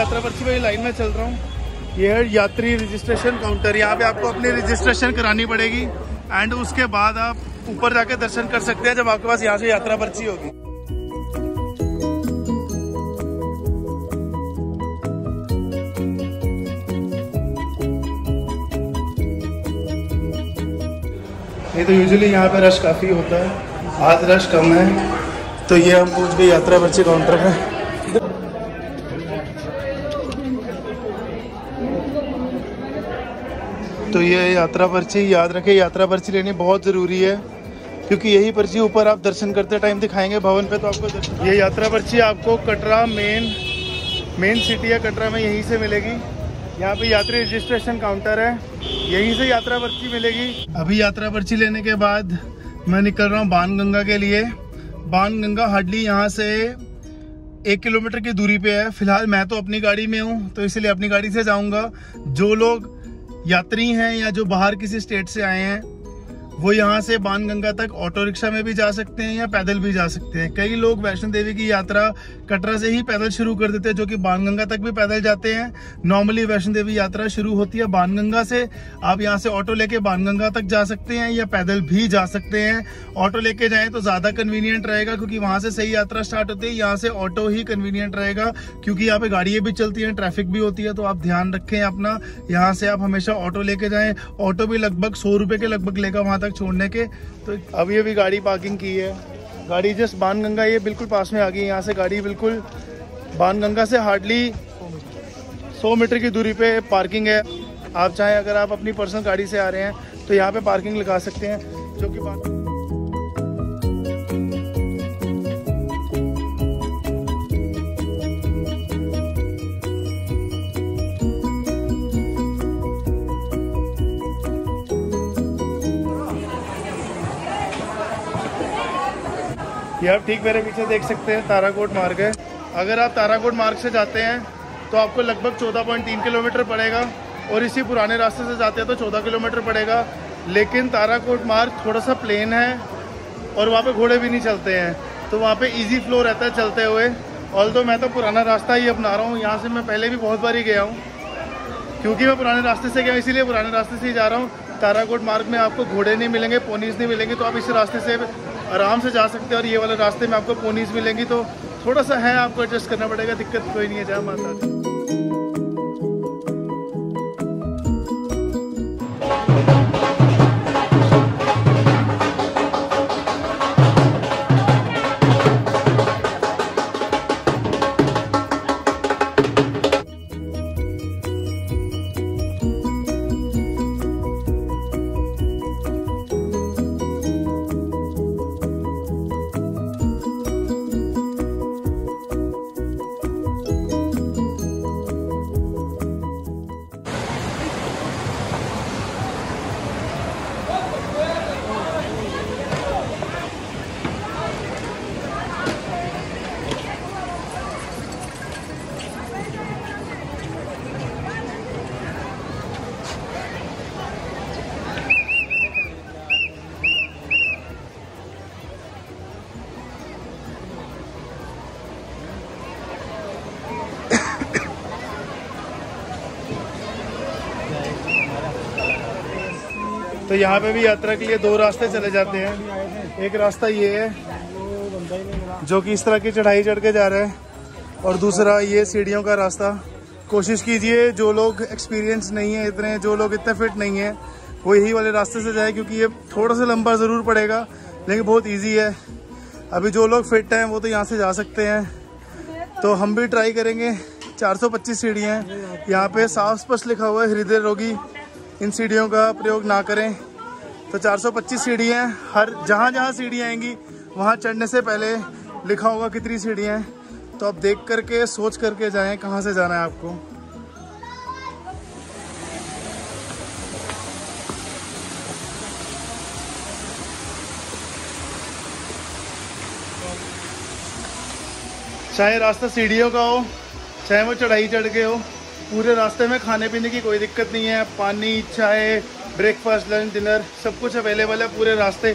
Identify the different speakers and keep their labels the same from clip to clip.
Speaker 1: यात्रा पर्ची वाली लाइन में चल रहा हूँ। ये है यात्री रजिस्ट्रेशन काउंटर। यहाँ पे आपको अपनी रजिस्ट्रेशन करानी पड़ेगी एंड उसके बाद आप ऊपर जाके दर्शन कर सकते हैं जब आपके पास यहाँ से यात्रा पर्ची होगी। ये तो यूजुअली यहाँ पे रश काफ़ी होता है, आज रश कम है। तो ये हम पहुँच गए यात्रा पर्ची काउंटर पे। तो ये यात्रा पर्ची, याद रखें यात्रा पर्ची लेनी बहुत ज़रूरी है क्योंकि यही पर्ची ऊपर आप दर्शन करते टाइम दिखाएंगे भवन पे, तो आपको ये यात्रा पर्ची आपको कटरा मेन सिटी है कटरा में, यहीं से मिलेगी। यहाँ पे यात्री रजिस्ट्रेशन काउंटर है, यहीं से यात्रा पर्ची मिलेगी। अभी यात्रा पर्ची लेने के बाद मैं निकल रहा हूँ बाणगंगा के लिए। बाणगंगा हार्डली यहाँ से 1 किलोमीटर की दूरी पे है। फिलहाल मैं तो अपनी गाड़ी में हूँ तो इसलिए अपनी गाड़ी से जाऊँगा। जो लोग यात्री हैं या जो बाहर किसी स्टेट से आए हैं वो यहाँ से बाणगंगा तक ऑटो रिक्शा में भी जा सकते हैं या पैदल भी जा सकते हैं। कई लोग वैष्णो देवी की यात्रा कटरा से ही पैदल शुरू कर देते हैं, जो कि बाणगंगा तक भी पैदल जाते हैं। नॉर्मली वैष्णो देवी यात्रा शुरू होती है बाणगंगा से। आप यहाँ से ऑटो लेके बाणगंगा तक जा सकते हैं या पैदल भी जा सकते हैं। ऑटो लेके जाएं तो ज़्यादा कन्वीनियंट रहेगा क्योंकि वहाँ से सही यात्रा स्टार्ट होती है। यहाँ से ऑटो ही कन्वीनियंट रहेगा क्योंकि यहाँ पे गाड़ियाँ भी चलती हैं, ट्रैफिक भी होती है। तो आप ध्यान रखें अपना, यहाँ से आप हमेशा ऑटो लेके जाएँ। ऑटो भी लगभग 100 रुपये के लगभग लेगा वहाँ तक छोड़ने के। तो अभी अभी गाड़ी पार्किंग की है, गाड़ी जस्ट बाणगंगा ये बिल्कुल पास में आ गई। यहाँ से गाड़ी बिल्कुल बाणगंगा से हार्डली 100 मीटर की दूरी पे पार्किंग है। आप चाहें अगर आप अपनी पर्सनल गाड़ी से आ रहे हैं तो यहाँ पे पार्किंग लगा सकते हैं, जो कि ये आप ठीक मेरे पीछे देख सकते हैं ताराकोट मार्ग है। अगर आप ताराकोट मार्ग से जाते हैं तो आपको लगभग 14.3 किलोमीटर पड़ेगा और इसी पुराने रास्ते से जाते हैं तो 14 किलोमीटर पड़ेगा। लेकिन ताराकोट मार्ग थोड़ा सा प्लेन है और वहाँ पे घोड़े भी नहीं चलते हैं, तो वहाँ पे इजी फ्लो रहता है चलते हुए। ऑल्दो मैं तो पुराना रास्ता ही अपना रहा हूँ, यहाँ से मैं पहले भी बहुत बार ही गया हूँ क्योंकि मैं पुराने रास्ते से गया, इसीलिए पुराने रास्ते से ही जा रहा हूँ। ताराकोट मार्ग में आपको घोड़े नहीं मिलेंगे, पोनीज नहीं मिलेंगे, तो आप इस रास्ते से आराम से जा सकते हैं। और ये वाले रास्ते में आपको पोनीज मिलेंगी, तो थोड़ा सा है आपको एडजस्ट करना पड़ेगा, दिक्कत कोई नहीं है। जहाँ माता तो यहाँ पे भी यात्रा के लिए 2 रास्ते चले जाते हैं। एक रास्ता ये है जो कि इस तरह की चढ़ाई चढ़ के जा रहा है और दूसरा ये सीढ़ियों का रास्ता। कोशिश कीजिए जो लोग एक्सपीरियंस नहीं है इतने, जो लोग इतने फिट नहीं है, वो यही वाले रास्ते से जाए क्योंकि ये थोड़ा सा लंबा ज़रूर पड़ेगा लेकिन बहुत ईजी है। अभी जो लोग फिट हैं वो तो यहाँ से जा सकते हैं, तो हम भी ट्राई करेंगे। 425 सीढ़ियाँ हैं, यहाँ पे साफ स्पष्ट लिखा हुआ है हृदय रोगी इन सीढ़ियों का प्रयोग ना करें। तो 425 सीढ़ियाँ, हर जहाँ सीढ़ियाँ आएंगी वहाँ चढ़ने से पहले लिखा होगा कितनी सीढ़ियाँ हैं। तो आप देख करके सोच करके जाएं कहाँ से जाना है आपको। चाहे रास्ता सीढ़ियों का हो चाहे वो चढ़ाई चढ़ के हो, पूरे रास्ते में खाने पीने की कोई दिक्कत नहीं है। पानी, चाय, ब्रेकफास्ट, लंच, डिनर सब कुछ अवेलेबल है पूरे रास्ते।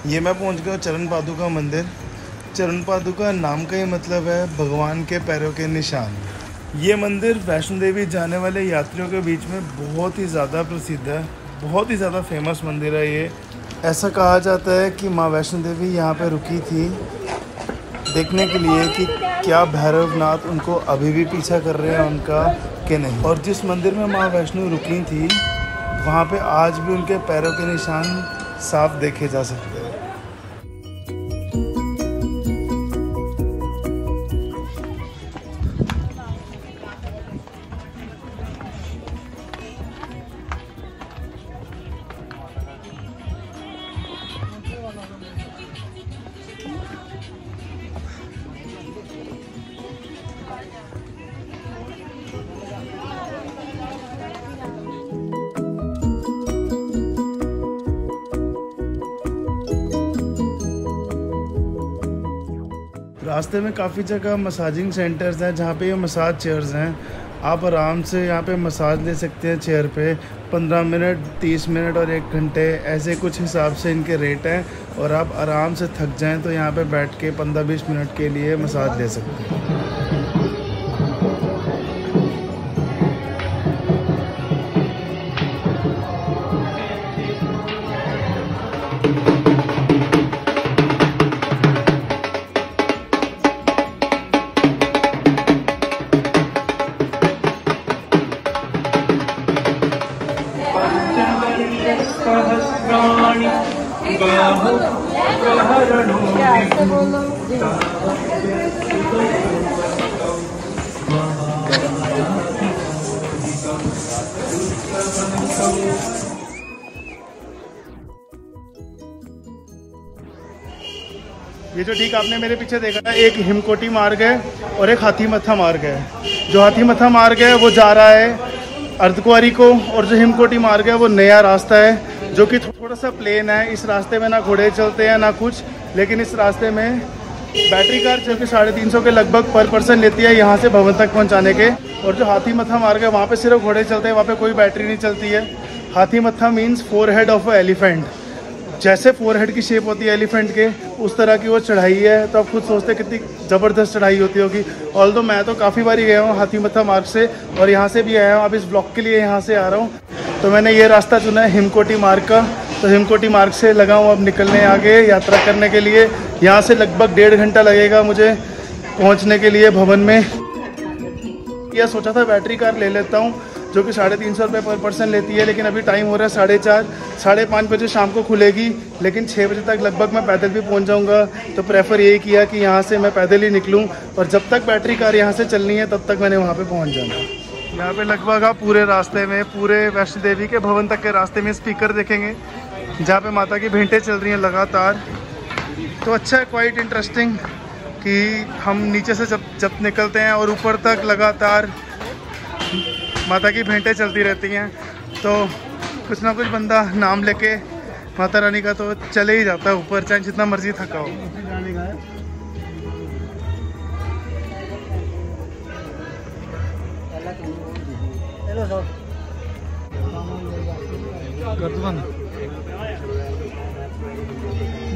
Speaker 1: ये मैं पहुंच गया चरण पादुका मंदिर। चरण पादुका नाम का ही मतलब है भगवान के पैरों के निशान। ये मंदिर वैष्णो देवी जाने वाले यात्रियों के बीच में बहुत ही ज़्यादा प्रसिद्ध है, बहुत ही ज़्यादा फेमस मंदिर है ये। ऐसा कहा जाता है कि माँ वैष्णो देवी यहाँ पे रुकी थी देखने के लिए कि क्या भैरवनाथ उनको अभी भी पीछा कर रहे हैं उनका कि नहीं। और जिस मंदिर में माँ वैष्णो रुकी थी वहाँ पे आज भी उनके पैरों के निशान साफ देखे जा सकते हैं। रास्ते में काफ़ी जगह मसाजिंग सेंटर्स हैं जहाँ पे ये मसाज चेयर्स हैं। आप आराम से यहाँ पे मसाज ले सकते हैं चेयर पे। 15 मिनट, 30 मिनट और 1 घंटे ऐसे कुछ हिसाब से इनके रेट हैं। और आप आराम से थक जाएं तो यहाँ पे बैठ के 15-20 मिनट के लिए मसाज ले सकते हैं। ये जो ठीक आपने मेरे पीछे देखा है, एक हिमकोटी मार्ग है और एक हाथी मत्था मार्ग है। जो हाथी मत्था मार्ग है वो जा रहा है अर्धकुंवारी को, और जो हिमकोटी मार्ग है वो नया रास्ता है जो कि थोड़ा सा प्लेन है। इस रास्ते में ना घोड़े चलते हैं ना कुछ, लेकिन इस रास्ते में बैटरी कार जो कि 350 के लगभग पर पर्सन लेती है यहाँ से भवन तक पहुँचाने के। और जो हाथी मत्था मार्ग है वहाँ पे सिर्फ घोड़े चलते हैं, वहाँ पे कोई बैटरी नहीं चलती है। हाथी मत्था means 4 head of a elephant. जैसे 4 हेड की शेप होती है एलिफेंट के, उस तरह की वो चढ़ाई है। तो आप खुद सोचते हैं कितनी ज़बरदस्त चढ़ाई होती होगी। ऑल्दो मैं तो काफ़ी बार गया हूँ हाथी मत्था मार्ग से, और यहाँ से भी आया हूँ। अब इस ब्लॉक के लिए यहाँ से आ रहा हूँ, तो मैंने ये रास्ता चुना है हिमकोटी मार्ग का। तो हिमकोटी मार्ग से लगा हूँ अब निकलने आगे यात्रा करने के लिए। यहाँ से लगभग 1.5 घंटा लगेगा मुझे पहुँचने के लिए भवन में। यह सोचा था बैटरी कार ले लेता हूँ जो कि 350 रुपये पर पर्सन लेती है, लेकिन अभी टाइम हो रहा है 4:30, 5:30 बजे शाम को खुलेगी। लेकिन 6 बजे तक लगभग मैं पैदल भी पहुंच जाऊंगा। तो प्रेफर यही किया कि यहाँ से मैं पैदल ही निकलूं, और जब तक बैटरी कार यहाँ से चलनी है तब तक मैंने वहाँ पे पहुँच जाना। यहाँ पे लगभग आप पूरे रास्ते में, पूरे वैष्णो देवी के भवन तक के रास्ते में स्पीकर देखेंगे जहाँ पे माता की भेंटें चल रही हैं लगातार। तो अच्छा है, क्वाइट इंटरेस्टिंग कि हम नीचे से जब निकलते हैं और ऊपर तक लगातार माता की भेंटें चलती रहती हैं, तो कुछ ना कुछ बंदा नाम लेके माता रानी का तो चले ही जाता है ऊपर, चाहे जितना मर्जी थका हो।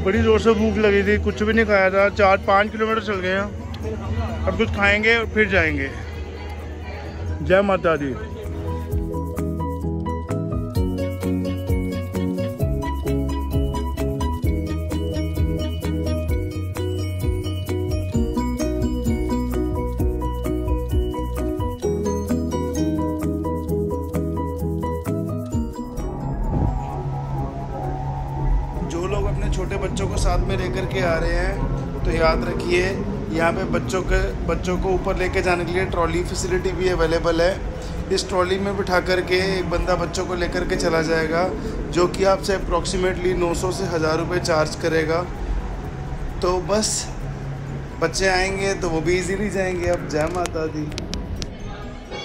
Speaker 1: बड़ी जोर से भूख लगी थी, कुछ भी नहीं खाया था। 4-5 किलोमीटर चल गए हैं, अब कुछ खाएंगे और फिर जाएंगे। जय माता दी। जो लोग अपने छोटे बच्चों को साथ में लेकर के आ रहे हैं तो याद रखिए यहाँ पे बच्चों को ऊपर लेके जाने के लिए ट्रॉली फैसिलिटी भी अवेलेबल है। इस ट्रॉली में बिठा करके एक बंदा बच्चों को लेकर के चला जाएगा, जो कि आपसे अप्रॉक्सीमेटली 900 से 1000 रुपये चार्ज करेगा। तो बस बच्चे आएंगे तो वो भी इजीली जाएंगे। अब जय माता दी।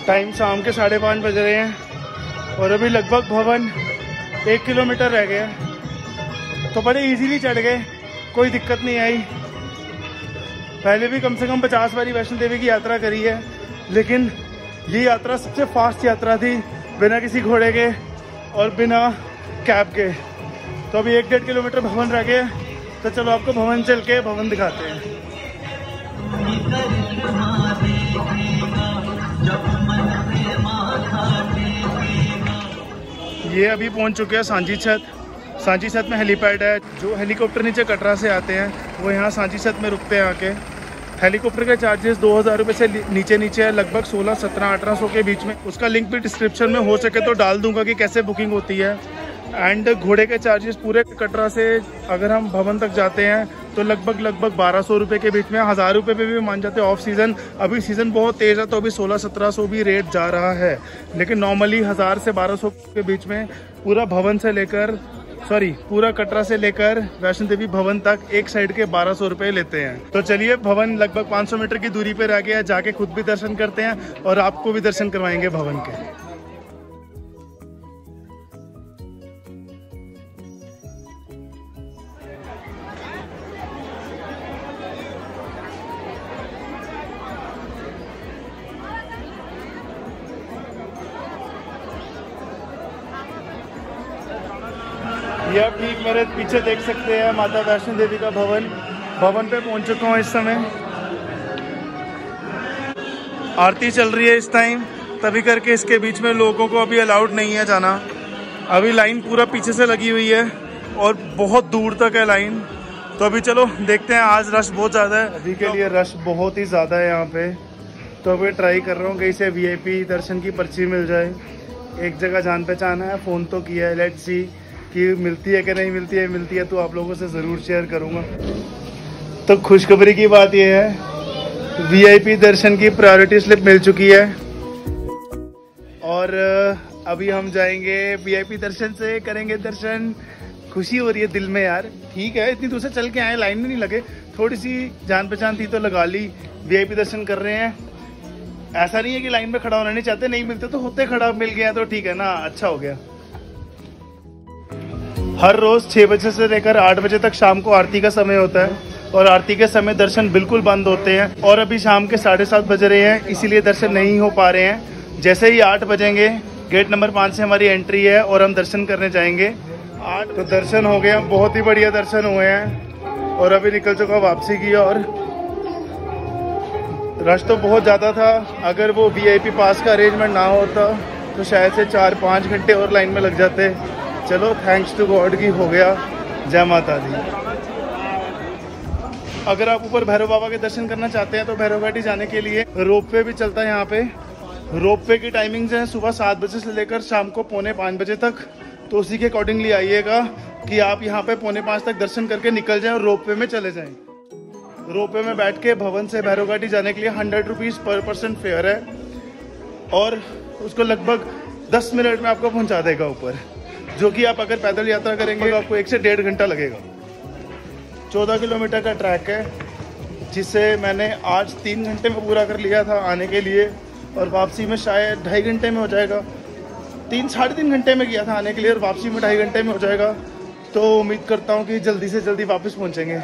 Speaker 1: टाइम शाम के 5:30 बज रहे हैं और अभी लगभग भवन 1 किलोमीटर रह गया। तो बड़े इजीली चढ़ गए, कोई दिक्कत नहीं आई। पहले भी कम से कम 50 बारी वैष्णो देवी की यात्रा करी है, लेकिन ये यात्रा सबसे फास्ट यात्रा थी, बिना किसी घोड़े के और बिना कैब के। तो अभी 1-1.5 किलोमीटर भवन रह गए, तो चलो आपको भवन चल के भवन दिखाते हैं। ये अभी पहुंच चुके हैं सांची छत। सांची छत में हेलीपैड है। जो हेलीकॉप्टर नीचे कटरा से आते हैं वो यहाँ सांची छत में रुकते हैं आके। हेलीकॉप्टर के चार्जेस 2000 रुपये से नीचे है, लगभग 16, 17, 1800 के बीच में। उसका लिंक भी डिस्क्रिप्शन में हो सके तो डाल दूंगा कि कैसे बुकिंग होती है। एंड घोड़े के चार्जेस पूरे कटरा से अगर हम भवन तक जाते हैं तो लगभग 1200 रुपये के बीच में, 1000 रुपये पे भी मान जाते हैं ऑफ सीज़न। अभी सीज़न बहुत तेज़ है तो अभी 1600-1700 भी रेट जा रहा है, लेकिन नॉर्मली 1000 से 1200 के बीच में पूरा भवन से लेकर पूरा कटरा से लेकर वैष्णो देवी भवन तक एक साइड के 1200 रुपये लेते हैं। तो चलिए, भवन लगभग 500 मीटर की दूरी पे रह गया, जाके खुद भी दर्शन करते हैं और आपको भी दर्शन करवाएंगे भवन के। ये आप ठीक मेरे पीछे देख सकते हैं माता वैष्णो देवी का भवन। भवन पे पहुंच चुका हूँ इस समय। आरती चल रही है इस टाइम, तभी करके इसके बीच में लोगों को अभी अलाउड नहीं है जाना। अभी लाइन पूरा पीछे से लगी हुई है और बहुत दूर तक है लाइन। तो अभी चलो देखते हैं, आज रश बहुत ज़्यादा है। अभी के लिए रश बहुत ही ज़्यादा है यहाँ पे। तो अभी ट्राई कर रहा हूँ कहीं से VIP दर्शन की पर्ची मिल जाए। एक जगह जान पहचान है, फ़ोन तो किया है, लेट्स सी कि मिलती है कि नहीं मिलती है। मिलती है तो आप लोगों से ज़रूर शेयर करूँगा। तो खुशखबरी की बात यह है, VIP दर्शन की प्रायोरिटी स्लिप मिल चुकी है और अभी हम जाएंगे VIP दर्शन से, करेंगे दर्शन। खुशी हो रही है दिल में यार। ठीक है, इतनी दूर से चल के आए, लाइन में नहीं लगे, थोड़ी सी जान पहचान थी तो लगा ली। VIP दर्शन कर रहे हैं। ऐसा नहीं है कि लाइन में खड़ा होना नहीं चाहते, नहीं मिलते तो होते खड़ा, मिल गया तो ठीक है ना, अच्छा हो गया। हर रोज 6 बजे से लेकर 8 बजे तक शाम को आरती का समय होता है और आरती के समय दर्शन बिल्कुल बंद होते हैं। और अभी शाम के 7:30 बज रहे हैं, इसीलिए दर्शन नहीं हो पा रहे हैं। जैसे ही 8 बजेंगे गेट नंबर 5 से हमारी एंट्री है और हम दर्शन करने जाएंगे। 8 तो दर्शन हो गए, बहुत ही बढ़िया दर्शन हुए हैं और अभी निकल चुका वापसी की। और रश तो बहुत ज़्यादा था। अगर वो VIP पास का अरेंजमेंट ना होता तो शायद से 4-5 घंटे और लाइन में लग जाते। चलो, थैंक्स टू गॉड की हो गया। जय माता दी। अगर आप ऊपर भैरव बाबा के दर्शन करना चाहते हैं तो भैरव घाटी जाने के लिए रोपवे भी चलता है यहाँ पे। रोपवे की टाइमिंग्स हैं सुबह 7 बजे से लेकर शाम को 4:45 बजे तक। तो उसी के अकॉर्डिंगली आइएगा कि आप यहाँ पे 4:45 तक दर्शन करके निकल जाएं और रोपवे में चले जाएं। रोपवे में बैठ के भवन से भैरव घाटी जाने के लिए 100 रुपीज़ पर पर्सन फेयर है और उसको लगभग 10 मिनट में आपको पहुँचा देगा ऊपर, जो कि आप अगर पैदल यात्रा करेंगे तो आपको 1 से 1.5 घंटा लगेगा। 14 किलोमीटर का ट्रैक है, जिसे मैंने आज 3 घंटे में पूरा कर लिया था आने के लिए और वापसी में शायद 2.5 घंटे में हो जाएगा। 3-3.5 घंटे में किया था आने के लिए और वापसी में 2.5 घंटे में हो जाएगा। तो उम्मीद करता हूँ कि जल्दी से जल्दी वापस पहुँचेंगे।